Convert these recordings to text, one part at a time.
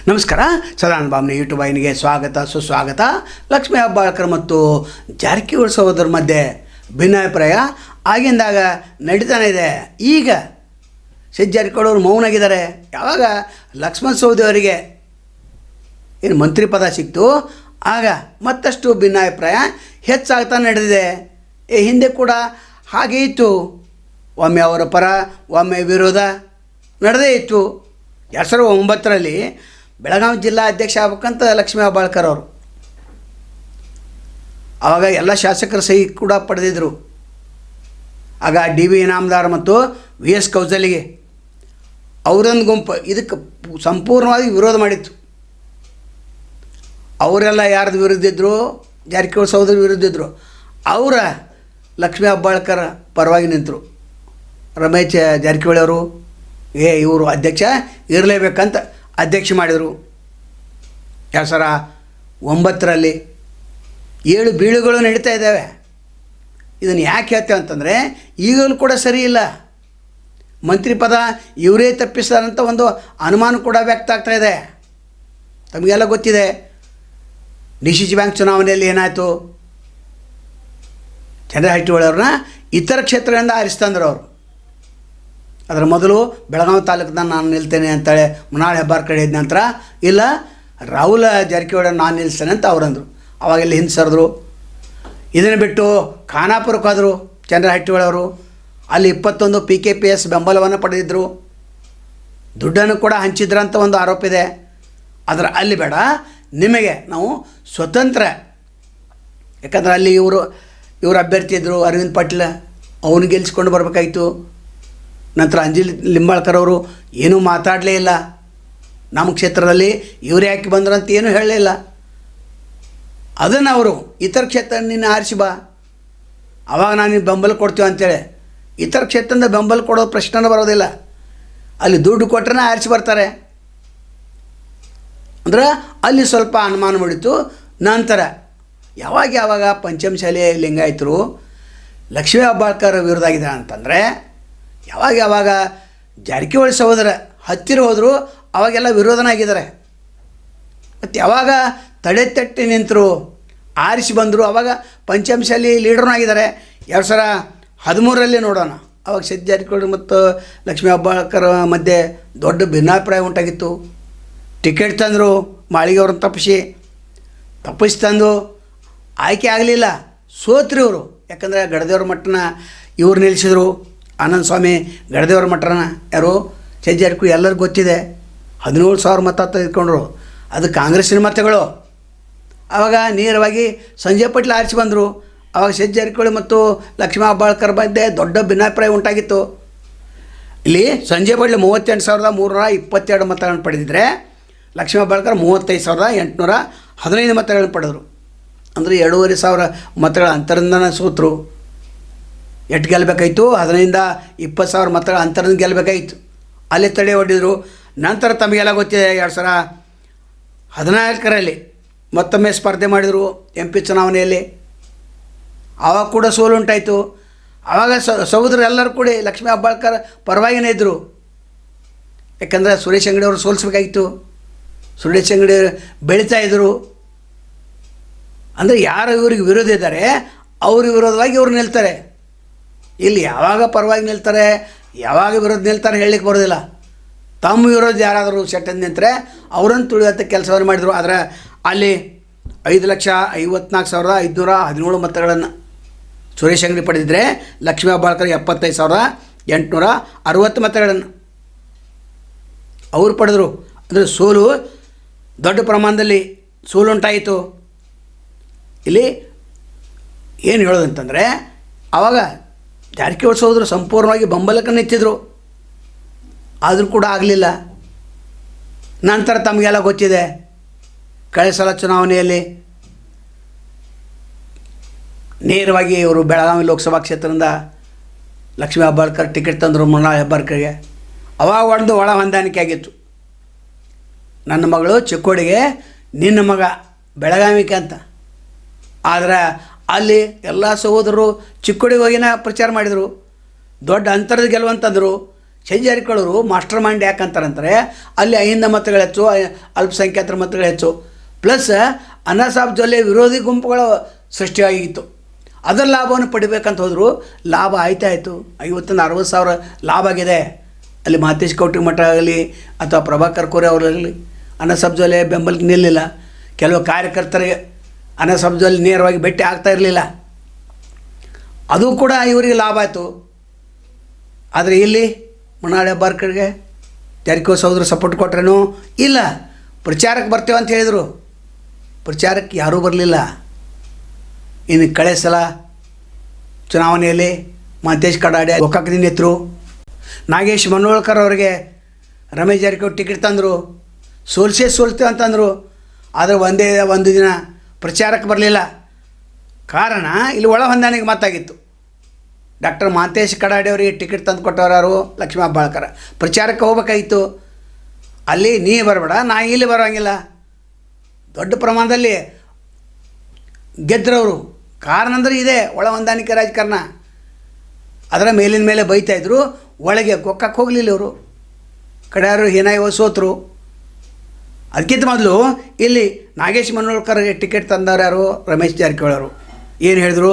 ನಮಸ್ಕಾರ. ಸದಾನಂದ ಬಾಮ್ನಿ ಯೂಟ್ಯೂಬ್ ವಾಹಿನಿಗೆ ಸ್ವಾಗತ ಸುಸ್ವಾಗತ. ಲಕ್ಷ್ಮೀ ಹೆಬ್ಬಾಳ್ಕರ್ ಮತ್ತು ಜಾರಕಿಹೊಳಿ ಸಹೋದರ ಮಧ್ಯೆ ಭಿನ್ನಾಭಿಪ್ರಾಯ ಆಗಿಂದಾಗ ನಡೀತಾನೆ ಇದೆ. ಈಗ ಜಾರಕಿಹೊಳಿ ಅವರು ಮೌನಾಗಿದ್ದಾರೆ. ಯಾವಾಗ ಲಕ್ಷ್ಮಣ ಸವದಿ ಅವರಿಗೆ ಏನು ಮಂತ್ರಿ ಪದ ಸಿಕ್ತು ಆಗ ಮತ್ತಷ್ಟು ಭಿನ್ನಾಭಿಪ್ರಾಯ ಹೆಚ್ಚಾಗ್ತಾ ನಡೆದಿದೆ. ಹಿಂದೆ ಕೂಡ ಹಾಗೆ ಇತ್ತು. ಒಮ್ಮೆ ಅವರ ಪರ ಒಮ್ಮೆ ವಿರೋಧ ನಡೆದೇ ಇತ್ತು. 2009ರಲ್ಲಿ ಬೆಳಗಾವಿ ಜಿಲ್ಲಾ ಅಧ್ಯಕ್ಷ ಆಗ್ಬೇಕಂತ ಲಕ್ಷ್ಮೀ ಹೆಬ್ಬಾಳ್ಕರ್ ಅವರು ಆವಾಗ ಎಲ್ಲ ಶಾಸಕರ ಸಹಿ ಕೂಡ ಪಡೆದಿದ್ದರು. ಆಗ DB ಇನಾಮದಾರ್ ಮತ್ತು VS ಕೌಜಲಿಗೆ ಅವರೊಂದು ಗುಂಪು ಇದಕ್ಕೆ ಸಂಪೂರ್ಣವಾಗಿ ವಿರೋಧ ಮಾಡಿತ್ತು. ಅವರೆಲ್ಲ ಯಾರ್ದು ವಿರುದ್ಧ ಇದ್ದರು? ಜಾರಕಿಹೊಳಿ ಸಹೋದರ ವಿರುದ್ಧ ಇದ್ದರು. ಅವರ ಲಕ್ಷ್ಮೀ ಹೆಬ್ಬಾಳ್ಕರ್ ಪರವಾಗಿ ನಿಂತರು. ರಮೇಶ್ ಜಾರಕಿಹೊಳಿ ಅವರು ಇವರು ಅಧ್ಯಕ್ಷ ಇರಲೇಬೇಕಂತ ಅಧ್ಯಕ್ಷ ಮಾಡಿದರು. 2009ರಲ್ಲಿ 7 ಬೀಳುಗಳು ನಡೀತಾ ಇದ್ದಾವೆ. ಇದನ್ನು ಯಾಕೆ ಹೇಳ್ತೇವೆ ಅಂತಂದರೆ ಈಗಲೂ ಕೂಡ ಸರಿ ಇಲ್ಲ. ಮಂತ್ರಿ ಪದ ಇವರೇ ತಪ್ಪಿಸ್ತಾರಂತ ಒಂದು ಅನುಮಾನ ಕೂಡ ವ್ಯಕ್ತ ಆಗ್ತಾ ಇದೆ. ತಮಗೆಲ್ಲ ಗೊತ್ತಿದೆ DCC ಬ್ಯಾಂಕ್ ಚುನಾವಣೆಯಲ್ಲಿ ಏನಾಯಿತು. ಚಂದ್ರಹಟ್ಟಿಹೊಳಿ ಅವ್ರನ್ನ ಇತರ ಕ್ಷೇತ್ರಗಳಿಂದ ಆರಿಸ್ತಂದ್ರು ಅವರು. ಅದರ ಮೊದಲು ಬೆಳಗಾವಿ ತಾಲೂಕಿನ ನಾನು ನಿಲ್ತೇನೆ ಅಂತೇಳಿ ಮೃಣಾಲ್ ಹೆಬ್ಬಾಳ್ಕರ್ ಹೇಳಿದ ನಂತರ ಇಲ್ಲ ರಾಹುಲ್ ಜಾರಕಿಹೊಳಿ ನಾನು ನಿಲ್ಲಿಸ್ತೇನೆ ಅಂತ ಅವರಂದರು. ಅವಾಗೆಲ್ಲ ಹಿಂದೆ ಸರಿದ್ರು. ಇದನ್ನು ಬಿಟ್ಟು ಖಾನಾಪುರಕ್ಕೆ ಹೋದರು ಚಂದ್ರಹಟ್ಟಿಹೊಳಿ ಅವರು. ಅಲ್ಲಿ 21 PKPS ಬೆಂಬಲವನ್ನು ಪಡೆದಿದ್ದರು. ದುಡ್ಡನ್ನು ಕೂಡ ಹಂಚಿದ್ರಂತ ಒಂದು ಆರೋಪ ಇದೆ. ಆದರೆ ಅಲ್ಲಿ ಬೇಡ, ನಿಮಗೆ ನಾವು ಸ್ವತಂತ್ರ, ಯಾಕಂದರೆ ಅಲ್ಲಿ ಇವರು ಅಭ್ಯರ್ಥಿ ಇದ್ದರು ಅರವಿಂದ್ ಪಾಟೀಲ್, ಅವನು ಗೆಲ್ಲಿಸ್ಕೊಂಡು ಬರಬೇಕಾಯಿತು. ನಂತರ ಅಂಜಲಿ ಲಿಂಬಾಳ್ಕರ್ ಅವರು ಏನೂ ಮಾತಾಡಲೇ ಇಲ್ಲ. ನಮ್ಮ ಕ್ಷೇತ್ರದಲ್ಲಿ ಇವರು ಯಾಕೆ ಬಂದ್ರಂತ ಏನೂ ಹೇಳಲೇ ಇಲ್ಲ. ಅದನ್ನು ಅವರು ಇತರ ಕ್ಷೇತ್ರ ನಿನ್ನ ಆರಿಸಿ ಬಾ, ಆವಾಗ ನಾನು ನಿನ್ನ ಬೆಂಬಲ ಕೊಡ್ತೀವಿ ಅಂತೇಳಿ ಇತರ ಕ್ಷೇತ್ರದಿಂದ ಬೆಂಬಲ ಕೊಡೋ ಪ್ರಶ್ನೆ ಬರೋದಿಲ್ಲ. ಅಲ್ಲಿ ದುಡ್ಡು ಕೊಟ್ಟರೆ ಆರಿಸಿ ಬರ್ತಾರೆ. ಅಂದ್ರೆ ಅಲ್ಲಿ ಸ್ವಲ್ಪ ಅನುಮಾನ ಮಾಡಿತು. ನಂತರ ಯಾವಾಗ ಪಂಚಮಶಾಲೆ ಲಿಂಗಾಯತರು ಲಕ್ಷ್ಮೀ ಹೆಬ್ಬಾಳ್ಕರ್ ವಿರೋಧ ಆಗಿದೆ ಅಂತಂದರೆ ಯಾವಾಗ ಜಾರಕಿಹೊಳಿ ಸಹೋದರ ಹತ್ತಿರ ಹೋದರು ಅವಾಗೆಲ್ಲ ವಿರೋಧನಾಗಿದ್ದಾರೆ. ಮತ್ತು ಯಾವಾಗ ತಡೆತಟ್ಟಿ ನಿಂತರು ಆರಿಸಿ ಬಂದರು ಅವಾಗ ಪಂಚಮಶಾಲಿ ಲೀಡರ್ನೂ ಆಗಿದ್ದಾರೆ. 2013ರಲ್ಲಿ ನೋಡೋಣ, ಅವಾಗ ಜಾರಕಿಹೊಳಿ ಮತ್ತು ಲಕ್ಷ್ಮೀ ಹೆಬ್ಬಾಳ್ಕರ್ ಮಧ್ಯೆ ದೊಡ್ಡ ಭಿನ್ನಾಭಿಪ್ರಾಯ ಉಂಟಾಗಿತ್ತು. ಟಿಕೆಟ್ ತಂದರು, ಮಾಳಿಗೆ ಅವ್ರನ್ನ ತಪ್ಪಿಸಿ ತಂದು ಆಯ್ಕೆ ಆಗಲಿಲ್ಲ, ಸೋತ್ರಿ ಇವರು. ಯಾಕಂದರೆ ಗಡದೇವ್ರ ಮಠನ ಇವ್ರು ನಿಲ್ಲಿಸಿದ್ರು. ಆನಂದ ಸ್ವಾಮಿ ಗಡದೇವ್ರ ಮಠನ ಯಾರು ಜಾರಕಿಹೊಳಿ ಎಲ್ಲರಿಗೂ ಗೊತ್ತಿದೆ. 17,000 ಮತ ತೆಗೆದುಕೊಂಡ್ರು. ಅದು ಕಾಂಗ್ರೆಸ್ಸಿನ ಮತಗಳು. ಆವಾಗ ನೇರವಾಗಿ ಸಂಜಯ್ ಪಾಟೀಲ್ ಆರಿಸಿ ಬಂದರು. ಆವಾಗ ಜಾರಕಿಹೊಳಿ ಮತ್ತು ಲಕ್ಷ್ಮೀ ಹೆಬ್ಬಾಳ್ಕರ್ ಮಧ್ಯೆ ದೊಡ್ಡ ಭಿನ್ನಾಭಿಪ್ರಾಯ ಉಂಟಾಗಿತ್ತು. ಇಲ್ಲಿ ಸಂಜಯ್ ಪಾಟೀಲ್ 38,322 ಮತಗಳನ್ನು ಪಡೆದಿದ್ದರೆ ಲಕ್ಷ್ಮೀ ಹೆಬ್ಬಾಳ್ಕರ್ 35,815 ಮತಗಳನ್ನು ಪಡೆದರು. ಅಂದರೆ 2,500 ಮತಗಳ ಅಂತರದಿಂದನೇ ಸೋತರು. ಎಷ್ಟು ಗೆಲ್ಲಬೇಕಾಯಿತು? 15,000 20,000 ಮತಗಳ ಅಂತರದಿಂದ ಗೆಲ್ಲಬೇಕಾಯಿತು. ಅಲ್ಲಿ ತಡೆ ಹೊಡೆದರು. ನಂತರ ತಮಗೆಲ್ಲ ಗೊತ್ತಿದೆ 2014ರಲ್ಲಿ ಮತ್ತೊಮ್ಮೆ ಸ್ಪರ್ಧೆ ಮಾಡಿದರು MP ಚುನಾವಣೆಯಲ್ಲಿ. ಆವಾಗ ಕೂಡ ಸೋಲು ಉಂಟಾಯಿತು. ಆವಾಗ ಸಹೋದರರು ಎಲ್ಲರೂ ಕೂಡಿ ಲಕ್ಷ್ಮೀ ಹೆಬ್ಬಾಳ್ಕರ್ ಪರವಾಗಿಯೇ ಇದ್ದರು. ಯಾಕಂದರೆ ಸುರೇಶ್ ಅಂಗಡಿ ಅವರು ಸೋಲಿಸಬೇಕಾಗಿತ್ತು. ಸುರೇಶ್ ಅಂಗಡಿ ಬೆಳೀತಾಯಿದ್ರು. ಅಂದರೆ ಯಾರು ಇವ್ರಿಗೆ ವಿರೋಧ ಇದ್ದಾರೆ ಅವ್ರಿಗೆ ವಿರೋಧವಾಗಿ ಇವ್ರು ನಿಲ್ತಾರೆ. ಇಲ್ಲಿ ಯಾವಾಗ ಪರವಾಗಿ ನಿಲ್ತಾರೆ ಯಾವಾಗ ವಿರೋಧ ನಿಲ್ತಾರೆ ಹೇಳಲಿಕ್ಕೆ ಬರೋದಿಲ್ಲ. ತಮ್ಮ ವಿರೋಧ ಯಾರಾದರೂ ಸೆಟ್ಟಂದು ನಿಂತರೆ ಅವರನ್ನು ತುಳಿಯುವಂಥ ಕೆಲಸವನ್ನು ಮಾಡಿದರು. ಆದರೆ ಅಲ್ಲಿ 5,54,517 ಮತಗಳನ್ನು ಸುರೇಶ್ ಅಂಗಡಿ ಪಡೆದಿದ್ದರೆ ಲಕ್ಷ್ಮೀ ಹೆಬ್ಬಾಳ್ಕರ್ 75,860 ಮತಗಳನ್ನು ಅವರು ಪಡೆದರು. ಅಂದರೆ ಸೋಲು ದೊಡ್ಡ ಪ್ರಮಾಣದಲ್ಲಿ ಸೋಲುಂಟಾಯಿತು. ಇಲ್ಲಿ ಏನು ಹೇಳೋದಂತಂದರೆ ಆವಾಗ ಜಾರಕಿಹೊಳಿ ಸಹೋದರರು ಸಂಪೂರ್ಣವಾಗಿ ಬೆಂಬಲಕ್ಕೆ ನಿಂತಿದ್ದರು. ಆದರೂ ಕೂಡ ಆಗಲಿಲ್ಲ. ನಂತರ ತಮಗೆಲ್ಲ ಗೊತ್ತಿದೆ ಕಳೆದ ಸಲ ಚುನಾವಣೆಯಲ್ಲಿ ನೇರವಾಗಿ ಇವರು ಬೆಳಗಾವಿ ಲೋಕಸಭಾ ಕ್ಷೇತ್ರದಿಂದ ಲಕ್ಷ್ಮೀ ಹೆಬ್ಬಾಳ್ಕರ್ ಟಿಕೆಟ್ ತಂದರು ಮೃಣಾಲ್ ಹೆಬ್ಬಾಳ್ಕರ್ಗೆ. ಅವಾಗ ಒಂದು ಒಳ ಹೊಂದಾಣಿಕೆ ಆಗಿತ್ತು. ನನ್ನ ಮಗಳು ಚಿಕ್ಕೋಡಿಗೆ, ನಿನ್ನ ಮಗ ಬೆಳಗಾವಿಗೆ ಅಂತ. ಆದರೆ ಅಲ್ಲಿ ಎಲ್ಲ ಸಹೋದರರು ಚಿಕ್ಕೋಡಿಗೆ ಹೋಗಿನ ಪ್ರಚಾರ ಮಾಡಿದರು. ದೊಡ್ಡ ಅಂತರದ ಗೆಲುವಂತಂದರು. ಜಾರಕಿಹೊಳಿ ಅವರು ಮಾಸ್ಟರ್ ಮೈಂಡ್ ಯಾಕಂತಾರಂತಾರೆ, ಅಲ್ಲಿ ಅಹಿಂದ ಮತಗಳು ಹೆಚ್ಚು, ಅಲ್ಪಸಂಖ್ಯಾತರ ಮತಗಳು ಹೆಚ್ಚು, ಪ್ಲಸ್ ಅಣ್ಣಾ ಸಾಹೇಬ್ ಜೊಲ್ಲೆ ವಿರೋಧಿ ಗುಂಪುಗಳು ಸೃಷ್ಟಿಯಾಗಿತ್ತು. ಅದರ ಲಾಭವನ್ನು ಪಡಿಬೇಕಂತ ಹೋದರು. ಲಾಭ ಆಯಿತು 50,000 ಲಾಭ ಆಗಿದೆ. ಅಲ್ಲಿ ಮಹತೇಶ್ ಕೌಟಿಮಠ ಆಗಲಿ ಅಥವಾ ಪ್ರಭಾಕರ್ ಕೋರೆ ಅವರಾಗಲಿ ಅಣ್ಣಾ ಸಾಹೇಬ್ ಜೊಲ್ಲೆ ಬೆಂಬಲಕ್ಕೆ ನಿಲ್ಲಿಲ್ಲ. ಕೆಲವು ಕಾರ್ಯಕರ್ತರಿಗೆ ಅಣ್ಣಾ ಸಾಹೇಬ್ ಜೊಲ್ಲೆ ನೇರವಾಗಿ ಭೇಟಿ ಆಗ್ತಾ ಇರಲಿಲ್ಲ. ಅದು ಕೂಡ ಇವರಿಗೆ ಲಾಭ ಆಯಿತು. ಆದರೆ ಇಲ್ಲಿ ಮನಾಳಿ ಹೆಬ್ಬಾಳ್ಕರ್ಗೆ ಜಾರಕಿಹೊಳಿ ಸಹೋದರ ಸಪೋರ್ಟ್ ಕೊಟ್ರೇನೋ ಇಲ್ಲ. ಪ್ರಚಾರಕ್ಕೆ ಬರ್ತೇವೆ ಅಂತ ಹೇಳಿದರು, ಪ್ರಚಾರಕ್ಕೆ ಯಾರೂ ಬರಲಿಲ್ಲ. ಇನ್ನು ಕಳೆ ಸಲ ಚುನಾವಣೆಯಲ್ಲಿ ಮಹತೇಶ್ ಕಡಾಡಿ ಗೋಕಾಕದಿಂದ ನಿಂತರು. ನಾಗೇಶ್ ಮನೋಳ್ಕರ್ ಅವರಿಗೆ ರಮೇಶ್ ಜಾರಕಿಹೊಳಿ ಟಿಕೆಟ್ ತಂದರು, ಸೋಲ್ತೇವೆ ಅಂತಂದರು. ಆದರೆ ಒಂದು ದಿನ ಪ್ರಚಾರಕ್ಕೆ ಬರಲಿಲ್ಲ. ಕಾರಣ ಇಲ್ಲಿ ಒಳ ಹೊಂದಾಣಿಕೆ ಮಾತಾಗಿತ್ತು. ಡಾಕ್ಟರ್ ಮಹತೇಶ್ ಕಡಾಡಿ ಅವರಿಗೆ ಟಿಕೆಟ್ ತಂದು ಕೊಟ್ಟವರು ಯಾರು? ಲಕ್ಷ್ಮೀ ಹೆಬ್ಬಾಳ್ಕರ್. ಪ್ರಚಾರಕ್ಕೆ ಹೋಗ್ಬೇಕಾಗಿತ್ತು. ಅಲ್ಲಿ ನೀ ಬರಬೇಡ, ನಾ ಇಲ್ಲಿ ಬರೋಂಗಿಲ್ಲ. ದೊಡ್ಡ ಪ್ರಮಾಣದಲ್ಲಿ ಗೆದ್ರವರು. ಕಾರಣ ಅಂದರೆ ಇದೆ ಒಳ ಹೊಂದಾಣಿಕೆ ರಾಜಕಾರಣ. ಅದರ ಮೇಲಿನ ಮೇಲೆ ಬೈತಾಯಿದ್ರು, ಒಳಗೆ ಗೋಕಾಕ್ ಹೋಗಲಿಲ್ಲ ಇವರು. ಕಡೆಯವರು ಹೀನಾಗಿ ಸೋತರು. ಅದಕ್ಕಿಂತ ಮೊದಲು ಇಲ್ಲಿ ನಾಗೇಶ್ ಮನೋಳ್ಕರ್ಗೆ ಟಿಕೆಟ್ ತಂದವರು ಯಾರು? ರಮೇಶ್ ಜಾರಕಿಹೊಳಿ ಅವರು. ಏನು ಹೇಳಿದ್ರು?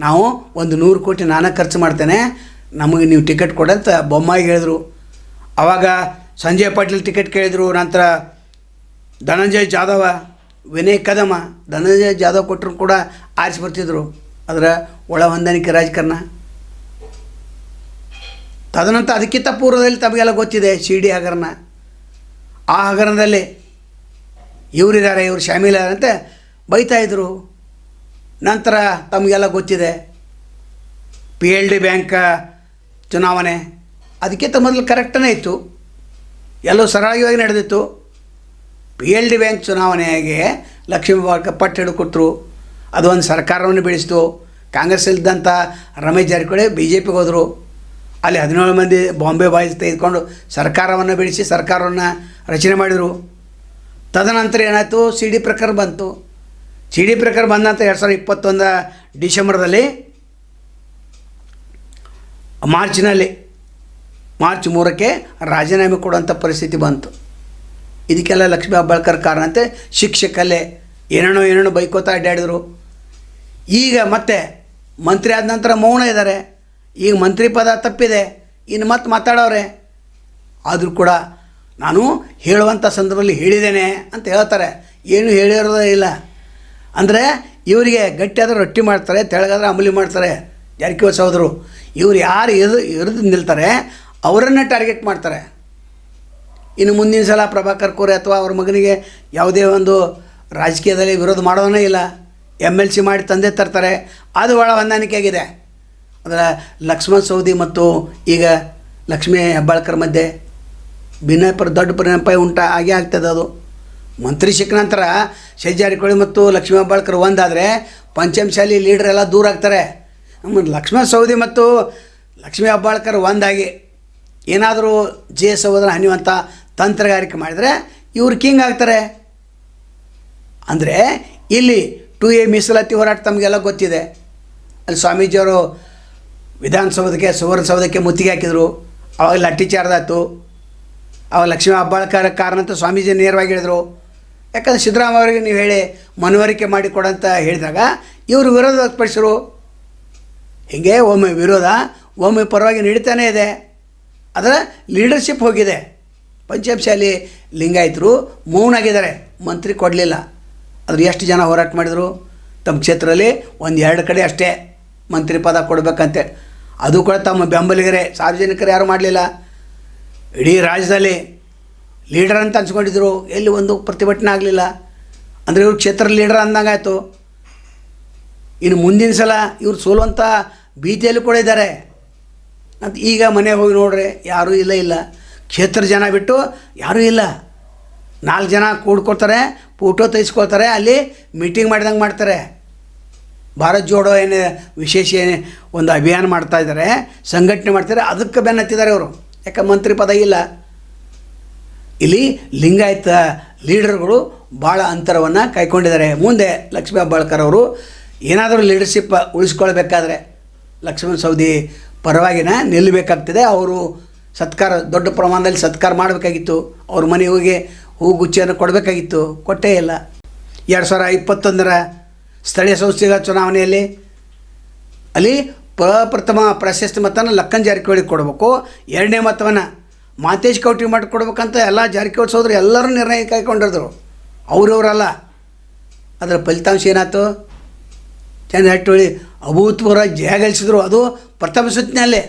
ನಾವು 100 ಕೋಟಿ ನಾನೇ ಖರ್ಚು ಮಾಡ್ತೇನೆ, ನಮಗೆ ನೀವು ಟಿಕೆಟ್ ಕೊಡಂತ ಬೊಮ್ಮಾಯಿಗೆ ಹೇಳಿದ್ರು. ಆವಾಗ ಸಂಜಯ್ ಪಾಟೀಲ್ ಟಿಕೆಟ್ ಕೇಳಿದರು. ನಂತರ ಧನಂಜಯ್ ಜಾಧವ, ವಿನಯ್ ಕದಮ, ಧನಂಜಯ್ ಜಾಧವ್ ಕೊಟ್ಟರು ಕೂಡ ಆರಿಸಿ ಬರ್ತಿದ್ರು. ಅದರ ಒಳ ಹೊಂದಾಣಿಕೆ ರಾಜಕಾರಣ. ತದನಂತರ ಅದಕ್ಕಿಂತ ಪೂರ್ವದಲ್ಲಿ ತಮಗೆಲ್ಲ ಗೊತ್ತಿದೆ CD ಹಗರಣ. ಆ ಹಗರಣದಲ್ಲಿ ಇವರಿದ್ದಾರೆ, ಇವರು ಶಾಮೀಲಾರಂತೆ ಬೈತಾಯಿದ್ರು. ನಂತರ ತಮಗೆಲ್ಲ ಗೊತ್ತಿದೆ PLD ಬ್ಯಾಂಕ್ ಚುನಾವಣೆ. ಅದಕ್ಕಿಂತ ಮೊದಲು ಕರೆಕ್ಟನೇ ಇತ್ತು, ಎಲ್ಲೋ ಸರಳವಾಗಿ ನಡೆದಿತ್ತು. PLD ಬ್ಯಾಂಕ್ ಚುನಾವಣೆಗೆ ಲಕ್ಷ್ಮೀ ಹೆಬ್ಬಾಳ್ಕರ್ ಪಟ್ಟು ಹಿಡಿದು ಕೊಟ್ಟರು. ಅದು ಒಂದು ಸರ್ಕಾರವನ್ನು ಬೆಳೆಸಿತು. ಕಾಂಗ್ರೆಸ್ಸಲ್ಲಿದ್ದಂಥ ರಮೇಶ್ ಜಾರಕಿಹೊಳಿ BJPಗೆ ಹೋದರು. ಅಲ್ಲಿ 17 ಮಂದಿ ಬಾಂಬೆ ಬಾಯ್ಸ್ ತೆಗೆದುಕೊಂಡು ಸರ್ಕಾರವನ್ನು ಬೆಳೆಸಿ ಸರ್ಕಾರವನ್ನು ರಚನೆ ಮಾಡಿದರು. ತದನಂತರ ಏನಾಯಿತು? CD ಪ್ರಕರಣ ಬಂತು. CD ಪ್ರಕರಣ ಬಂದ ನಂತರ 2021 ಡಿಸೆಂಬರ್ದಲ್ಲಿ ಮಾರ್ಚ್ 3ಕ್ಕೆ ರಾಜೀನಾಮೆ ಕೊಡುವಂಥ ಪರಿಸ್ಥಿತಿ ಬಂತು. ಇದಕ್ಕೆಲ್ಲ ಲಕ್ಷ್ಮೀ ಹೆಬ್ಬಾಳ್ಕರ್ ಕಾರಣ ಅಂತೆ. ಶಿಕ್ಷಕಲ್ಲೇ ಏನೇನೋ ಬೈಕೋತಾ ಅಡ್ಡಾಡಿದರು. ಈಗ ಮತ್ತೆ ಮಂತ್ರಿ ಆದ ನಂತರ ಮೌನ ಇದ್ದಾರೆ. ಈಗ ಮಂತ್ರಿ ಪದ ತಪ್ಪಿದೆ, ಇನ್ನು ಮತ್ತೆ ಮಾತಾಡೋರೆ. ಆದರೂ ಕೂಡ ನಾನು ಹೇಳುವಂಥ ಸಂದರ್ಭದಲ್ಲಿ ಹೇಳಿದ್ದೇನೆ ಅಂತ ಹೇಳ್ತಾರೆ. ಏನು ಹೇಳಿರೋದೇ ಇಲ್ಲ. ಅಂದರೆ ಇವರಿಗೆ ಗಟ್ಟಿಯಾದರೆ ರೊಟ್ಟಿ ಮಾಡ್ತಾರೆ, ತೆಳಗಾದ್ರೆ ಅಂಬಲಿ ಮಾಡ್ತಾರೆ ಜಾರಕಿಹೊಳಿ ಸಹೋದರು. ಇವರು ಯಾರು ಎರಿದು ನಿಲ್ತಾರೆ ಅವರನ್ನೇ ಟಾರ್ಗೆಟ್ ಮಾಡ್ತಾರೆ. ಇನ್ನು ಮುಂದಿನ ಸಲ ಪ್ರಭಾಕರ್ ಕೋರೆ ಅಥವಾ ಅವ್ರ ಮಗನಿಗೆ ಯಾವುದೇ ಒಂದು ರಾಜಕೀಯದಲ್ಲಿ ವಿರೋಧ ಮಾಡೋದೇ ಇಲ್ಲ. MLC ಮಾಡಿ ತಂದೆ ತರ್ತಾರೆ. ಅದು ಒಳ ಹೊಂದಾಣಿಕೆ ಆಗಿದೆ. ಅದರ ಲಕ್ಷ್ಮಣ್ ಸವದಿ ಮತ್ತು ಈಗ ಲಕ್ಷ್ಮೀ ಹೆಬ್ಬಾಳ್ಕರ್ ಮಧ್ಯೆ ದೊಡ್ಡ ಪರಿಣಾಮ ಆಗೇ ಆಗ್ತದೆ. ಅದು ಮಂತ್ರಿ ಸಿಕ್ಕ ನಂತರ ಜಾರಕಿಹೊಳಿ ಮತ್ತು ಲಕ್ಷ್ಮೀ ಹೆಬ್ಬಾಳ್ಕರ್ ಒಂದಾದರೆ ಪಂಚಮಶಾಲಿ ಲೀಡ್ರೆಲ್ಲ ದೂರ ಆಗ್ತಾರೆ. ಲಕ್ಷ್ಮಣ್ ಸವದಿ ಮತ್ತು ಲಕ್ಷ್ಮೀ ಹೆಬ್ಬಾಳ್ಕರ್ ಒಂದಾಗಿ ಏನಾದರೂ ಸಹೋದರ ಹನಿಯುವಂಥ ತಂತ್ರಗಾರಿಕೆ ಮಾಡಿದರೆ ಇವರು ಕಿಂಗ್ ಆಗ್ತಾರೆ. ಅಂದರೆ ಇಲ್ಲಿ 2A ಮೀಸಲಾತಿ ಹೋರಾಟ ತಮಗೆಲ್ಲ ಗೊತ್ತಿದೆ. ಅಲ್ಲಿ ಸ್ವಾಮೀಜಿಯವರು ವಿಧಾನಸೌಧಕ್ಕೆ ಸುವರ್ಣಸೌಧಕ್ಕೆ ಮುತ್ತಿಗೆ ಹಾಕಿದರು. ಆವಾಗ ಲಾಠಿ ಚಾರ್ಜ್ ಆಯಿತು. ಆವಾಗ ಲಕ್ಷ್ಮೀ ಹೆಬ್ಬಾಳ್ಕರ್ ಕಾರಣ ಅಂತ ಸ್ವಾಮೀಜಿ ನೇರವಾಗಿ ಹೇಳಿದರು. ಯಾಕಂದರೆ ಸಿದ್ದರಾಮಯ್ಯ ಅವರಿಗೆ ನೀವು ಹೇಳಿ ಮನವರಿಕೆ ಮಾಡಿಕೊಡಂತ ಹೇಳಿದಾಗ ಇವರು ವಿರೋಧ ವ್ಯಕ್ತಪಡಿಸಿದರು. ಹೀಗೆ ಒಮ್ಮೆ ವಿರೋಧ ಒಮ್ಮೆ ಪರವಾಗಿ ನಡೀತಾನೇ ಇದೆ. ಅದರ ಲೀಡರ್ಶಿಪ್ ಹೋಗಿದೆ. ಪಂಚಮಶಾಲಿ ಲಿಂಗಾಯತರು ಮೌನಾಗಿದ್ದಾರೆ, ಮಂತ್ರಿ ಕೊಡಲಿಲ್ಲ. ಅದ್ರ ಎಷ್ಟು ಜನ ಹೋರಾಟ ಮಾಡಿದರು? ತಮ್ಮ ಕ್ಷೇತ್ರದಲ್ಲಿ 1-2 ಕಡೆ ಅಷ್ಟೇ ಮಂತ್ರಿ ಪದ ಕೊಡಬೇಕಂತೆ. ಅದು ಕೂಡ ತಮ್ಮ ಬೆಂಬಲಿಗರೇ, ಸಾರ್ವಜನಿಕರು ಯಾರೂ ಮಾಡಲಿಲ್ಲ. ಇಡೀ ರಾಜ್ಯದಲ್ಲಿ ಲೀಡರ್ ಅಂತ ಅನ್ಸ್ಕೊಂಡಿದ್ರು. ಎಲ್ಲಿ ಒಂದು ಪ್ರತಿಭಟನೆ ಆಗಲಿಲ್ಲ. ಅಂದರೆ ಇವ್ರು ಕ್ಷೇತ್ರ ಲೀಡರ್ ಅಂದಂಗಾಯಿತು. ಇನ್ನು ಮುಂದಿನ ಸಲ ಇವ್ರು ಸೋಲುವಂಥ ಭೀತಿಯಲ್ಲಿ ಕೂಡ ಇದ್ದಾರೆ. ಅಂತ ಈಗ ಮನೆಗೆ ಹೋಗಿ ನೋಡ್ರಿ, ಯಾರೂ ಇಲ್ಲ. ಕ್ಷೇತ್ರ ಜನ ಬಿಟ್ಟು ಯಾರೂ ಇಲ್ಲ. 4 ಜನ ಕೂಡ್ಕೊಳ್ತಾರೆ, ಫೋಟೋ ತೆಗೆಸ್ಕೊಳ್ತಾರೆ, ಅಲ್ಲಿ ಮೀಟಿಂಗ್ ಮಾಡಿದಂಗೆ ಮಾಡ್ತಾರೆ. ಭಾರತ್ ಜೋಡೋ ವಿಶೇಷ ಒಂದು ಅಭಿಯಾನ ಮಾಡ್ತಾಯಿದ್ದಾರೆ, ಸಂಘಟನೆ ಮಾಡ್ತಾರೆ. ಅದಕ್ಕೆ ಬೆನ್ನತ್ತಿದ್ದಾರೆ ಅವರು. ಯಾಕೆ ಮಂತ್ರಿ ಪದ ಇಲ್ಲ. ಇಲ್ಲಿ ಲಿಂಗಾಯತ ಲೀಡರ್ಗಳು ಭಾಳ ಅಂತರವನ್ನು ಕೈಕೊಂಡಿದ್ದಾರೆ. ಮುಂದೆ ಲಕ್ಷ್ಮೀ ಹೆಬ್ಬಾಳ್ಕರ್ ಅವರು ಏನಾದರೂ ಲೀಡರ್ಶಿಪ್ ಉಳಿಸ್ಕೊಳ್ಬೇಕಾದ್ರೆ ಲಕ್ಷ್ಮಣ್ ಸವದಿ ಪರವಾಗಿನ ನಿಲ್ಲಬೇಕಾಗ್ತದೆ. ಅವರು ಸತ್ಕಾರ ದೊಡ್ಡ ಪ್ರಮಾಣದಲ್ಲಿ ಸತ್ಕಾರ ಮಾಡಬೇಕಾಗಿತ್ತು. ಅವ್ರ ಮನೆಗೆ ಹೋಗಿ ಹೂಗುಚ್ಛೆಯನ್ನು ಕೊಡಬೇಕಾಗಿತ್ತು, ಕೊಟ್ಟೇ ಇಲ್ಲ. 2021 ಸ್ಥಳೀಯ ಸಂಸ್ಥೆಗಳ ಚುನಾವಣೆಯಲ್ಲಿ ಅಲ್ಲಿ ಪ್ರಥಮ ಪ್ರಶಸ್ತಿ ಮತನ ಲಕ್ಕನ್ ಜಾರಕಿಹೊಳಿ ಕೊಡಬೇಕು, ಎರಡನೇ ಮತವನ್ನು ಮಾತೇಶ್ ಕೌಟಿಮಠ ಕೊಡ್ಬೇಕಂತ ಎಲ್ಲ ಜಾರಕಿಹೊಳಿ ಸೋದರು ಎಲ್ಲರೂ ನಿರ್ಣಯ ಕೈಗೊಂಡಿದ್ರು, ಅವರವರಲ್ಲ. ಅದರ ಫಲಿತಾಂಶ ಏನಾಯ್ತು? ಜಾರಕಿಹೊಳಿ ಅಭೂತಪೂರ್ವ ಜಯ ಗಳಿಸಿದ್ರು. ಅದು ಪ್ರಥಮ ಸುತ್ತಿನಲ್ಲೇ.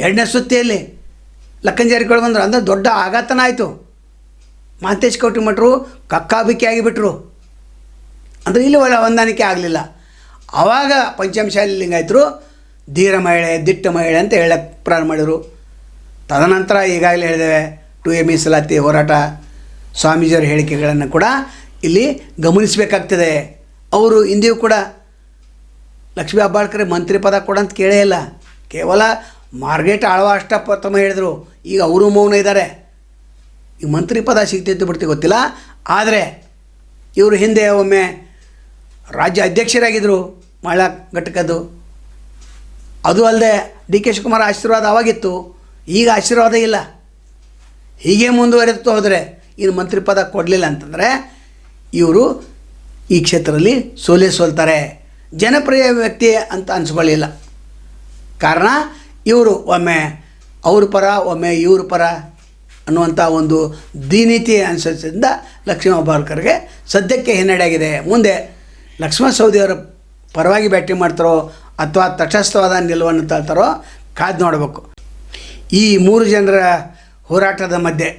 ಎರಡನೇ ಸುತ್ತಿಯಲ್ಲಿ ಲಕ್ಕನ್ ಜಾರಕಿಹೊಳಿ ಬಂದರು. ಅಂದರೆ ದೊಡ್ಡ ಆಘಾತನ ಆಯಿತು. ಮಾತೇಶ್ ಕೌಟಿಮಠರು ಕಕ್ಕಾಬಿಕ್ಕಿ ಆಗಿಬಿಟ್ರು. ಅಂದರೆ ಇಲ್ಲಿ ಒಳ್ಳೆ ಹೊಂದಾಣಿಕೆ ಆಗಲಿಲ್ಲ. ಆವಾಗ ಪಂಚಮಸಾಲಿ ಲಿಂಗಾಯತರು ಧೀರ ಮಹಿಳೆ, ದಿಟ್ಟ ಮಹಿಳೆ ಅಂತ ಹೇಳಕ್ಕೆ ಪ್ರಾರಂಭ ಮಾಡಿದರು. ತದನಂತರ ಈಗಾಗಲೇ ಹೇಳಿದ್ದೇವೆ, 2A ಮೀಸಲಾತಿ ಹೋರಾಟ, ಸ್ವಾಮೀಜಿಯವರ ಹೇಳಿಕೆಗಳನ್ನು ಕೂಡ ಇಲ್ಲಿ ಗಮನಿಸಬೇಕಾಗ್ತದೆ. ಅವರು ಇಂದಿಯೂ ಕೂಡ ಲಕ್ಷ್ಮೀ ಹೆಬ್ಬಾಳ್ಕರ್ ಮಂತ್ರಿ ಪದ ಕೊಡಂತ ಕೇಳೇ ಇಲ್ಲ. ಕೇವಲ ಮಾರ್ಗೇಟ್ ಆಳ್ವ ಅಷ್ಟ ಪ್ರಥಮ ಹೇಳಿದರು. ಈಗ ಅವರು ಮೌನ ಇದ್ದಾರೆ. ಈ ಮಂತ್ರಿ ಪದ ಸಿಗ್ತಿದ್ದು ಬಿಡ್ತೀವಿ ಗೊತ್ತಿಲ್ಲ. ಆದರೆ ಇವರು ಹಿಂದೆ ಒಮ್ಮೆ ರಾಜ್ಯ ಅಧ್ಯಕ್ಷರಾಗಿದ್ದರು ಮಹಿಳಾ ಘಟಕದ್ದು. ಅದು ಅಲ್ಲದೆ DK ಶಿವಕುಮಾರ್ ಆಶೀರ್ವಾದ ಆವಾಗಿತ್ತು, ಈಗ ಆಶೀರ್ವಾದ ಇಲ್ಲ. ಹೀಗೆ ಮುಂದುವರೆದು ಹೋದರೆ ಇನ್ನು ಮಂತ್ರಿ ಪದ ಕೊಡಲಿಲ್ಲ ಅಂತಂದರೆ ಇವರು ಈ ಕ್ಷೇತ್ರದಲ್ಲಿ ಸೋಲ್ತಾರೆ. ಜನಪ್ರಿಯ ವ್ಯಕ್ತಿ ಅಂತ ಅನಿಸ್ಕೊಳ್ಳಿಲ್ಲ. ಕಾರಣ ಇವರು ಒಮ್ಮೆ ಅವ್ರ ಪರ, ಒಮ್ಮೆ ಇವ್ರ ಪರ ಅನ್ನುವಂಥ ಒಂದು ದ್ವಿನೀತಿ ಅನುಸರಿಸಿದ್ದ ಲಕ್ಷ್ಮೀ ಹೆಬ್ಬಾಳ್ಕರ್ಗೆ ಸದ್ಯಕ್ಕೆ ಹಿನ್ನಡೆ ಆಗಿದೆ. ಮುಂದೆ ಲಕ್ಷ್ಮಣ ಸವದಿಯವರ ಪರವಾಗಿ ಬ್ಯಾಟಿಂಗ್ ಮಾಡ್ತಾರೋ ಅಥವಾ ತಟಸ್ಥವಾದ ನಿಲುವನ್ನು ತಳ್ತಾರೋ ಕಾದು ನೋಡಬೇಕು. ಈ 3 ಜನರ ಹೋರಾಟದ ಮಧ್ಯೆ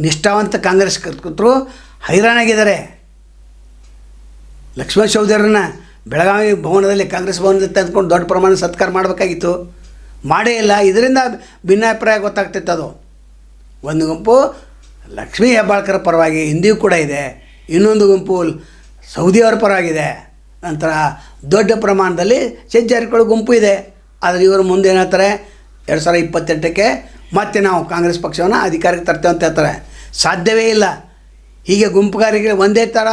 ನಿಷ್ಠಾವಂತ ಕಾಂಗ್ರೆಸ್ ಕಾರ್ಯಕರ್ತರು ಹೈರಾಣಾಗಿದ್ದಾರೆ. ಲಕ್ಷ್ಮಣ ಸವದಿಯವರನ್ನು ಬೆಳಗಾವಿ ಭವನದಲ್ಲಿ, ಕಾಂಗ್ರೆಸ್ ಭವನದಲ್ಲಿ ತಂದುಕೊಂಡು ದೊಡ್ಡ ಪ್ರಮಾಣದ ಸತ್ಕಾರ ಮಾಡಬೇಕಾಗಿತ್ತು, ಮಾಡೇ ಇಲ್ಲ. ಇದರಿಂದ ಭಿನ್ನಾಭಿಪ್ರಾಯ ಗೊತ್ತಾಗ್ತಿತ್ತು. ಅದು ಒಂದು ಗುಂಪು ಲಕ್ಷ್ಮೀ ಹೆಬ್ಬಾಳ್ಕರ್ ಪರವಾಗಿ ಹಿಂದಿಯೂ ಕೂಡ ಇದೆ, ಇನ್ನೊಂದು ಗುಂಪು ಸೌದಿಯವರ ಪರವಾಗಿದೆ. ನಂತರ ದೊಡ್ಡ ಪ್ರಮಾಣದಲ್ಲಿ ಜಾರಕಿಹೊಳಿ ಗುಂಪು ಇದೆ. ಆದರೆ ಇವರು ಮುಂದೆ ಏನು ಹೇಳ್ತಾರೆ, 2028ಕ್ಕೆ ಮತ್ತೆ ನಾವು ಕಾಂಗ್ರೆಸ್ ಪಕ್ಷವನ್ನು ಅಧಿಕಾರಕ್ಕೆ ತರ್ತೇವೆ ಅಂತ ಹೇಳ್ತಾರೆ. ಸಾಧ್ಯವೇ ಇಲ್ಲ. ಹೀಗೆ ಗುಂಪುಗಾರಿಕೆ ಒಂದೇ ಥರ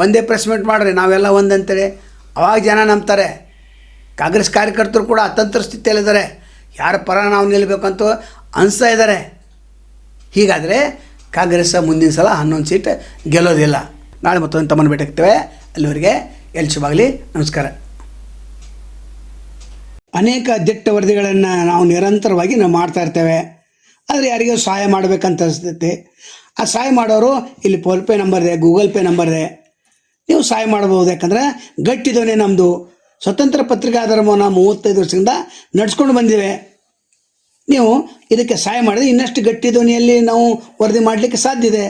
ಒಂದೇ ಪ್ರೆಸ್ ಮೀಟ್ ಮಾಡಿರಿ, ನಾವೆಲ್ಲ ಒಂದಂತೇಳಿ ಅವಾಗ ಜನ ನಂಬ್ತಾರೆ. ಕಾಂಗ್ರೆಸ್ ಕಾರ್ಯಕರ್ತರು ಕೂಡ ಅತಂತ್ರ ಸ್ಥಿತಿಯಲ್ಲಿದ್ದಾರೆ. ಯಾರ ಪರ ನಾವು ನಿಲ್ಲಬೇಕಂತ ಅನಿಸ್ತಾ ಇದ್ದಾರೆ. ಹೀಗಾದರೆ ಕಾಂಗ್ರೆಸ್ ಮುಂದಿನ ಸಲ 11 ಸೀಟ್ ಗೆಲ್ಲೋದಿಲ್ಲ. ನಾಳೆ ಮತ್ತೊಂದು ತಮ್ಮನ್ನು ಭೇಟಿಯಾಗ್ತೇವೆ. ಅಲ್ಲಿವರೆಗೆ ಶುಭವಾಗಲಿ. ನಮಸ್ಕಾರ. ಅನೇಕ ದಿಟ್ಟ ವರದಿಗಳನ್ನು ನಾವು ನಿರಂತರವಾಗಿ ಮಾಡ್ತಾ ಇರ್ತೇವೆ. ಆದರೆ ಯಾರಿಗೂ ಸಹಾಯ ಮಾಡಬೇಕಂತ ಅನಿಸ್ತೈತಿ. ಆ ಸಹಾಯ ಮಾಡೋರು ಇಲ್ಲಿ ಫೋನ್ಪೇ ನಂಬರ್ ಇದೆ, ಗೂಗಲ್ ಪೇ ನಂಬರ್ ಇದೆ, ನೀವು ಸಹಾಯ ಮಾಡ್ಬೋದು. ಯಾಕಂದರೆ ಗಟ್ಟಿದವನೇ ನಮ್ಮದು. ಸ್ವತಂತ್ರ ಪತ್ರಿಕಾ ಧರ್ಮವನ್ನು 35 ವರ್ಷದಿಂದ ನಡೆಸ್ಕೊಂಡು ಬಂದಿವೆ. ನೀವು ಇದಕ್ಕೆ ಸಹಾಯ ಮಾಡಿದ್ರೆ ಇನ್ನಷ್ಟು ಗಟ್ಟಿ ಧ್ವನಿಯಲ್ಲಿ ನಾವು ವರದಿ ಮಾಡಲಿಕ್ಕೆ ಸಾಧ್ಯ ಇದೆ.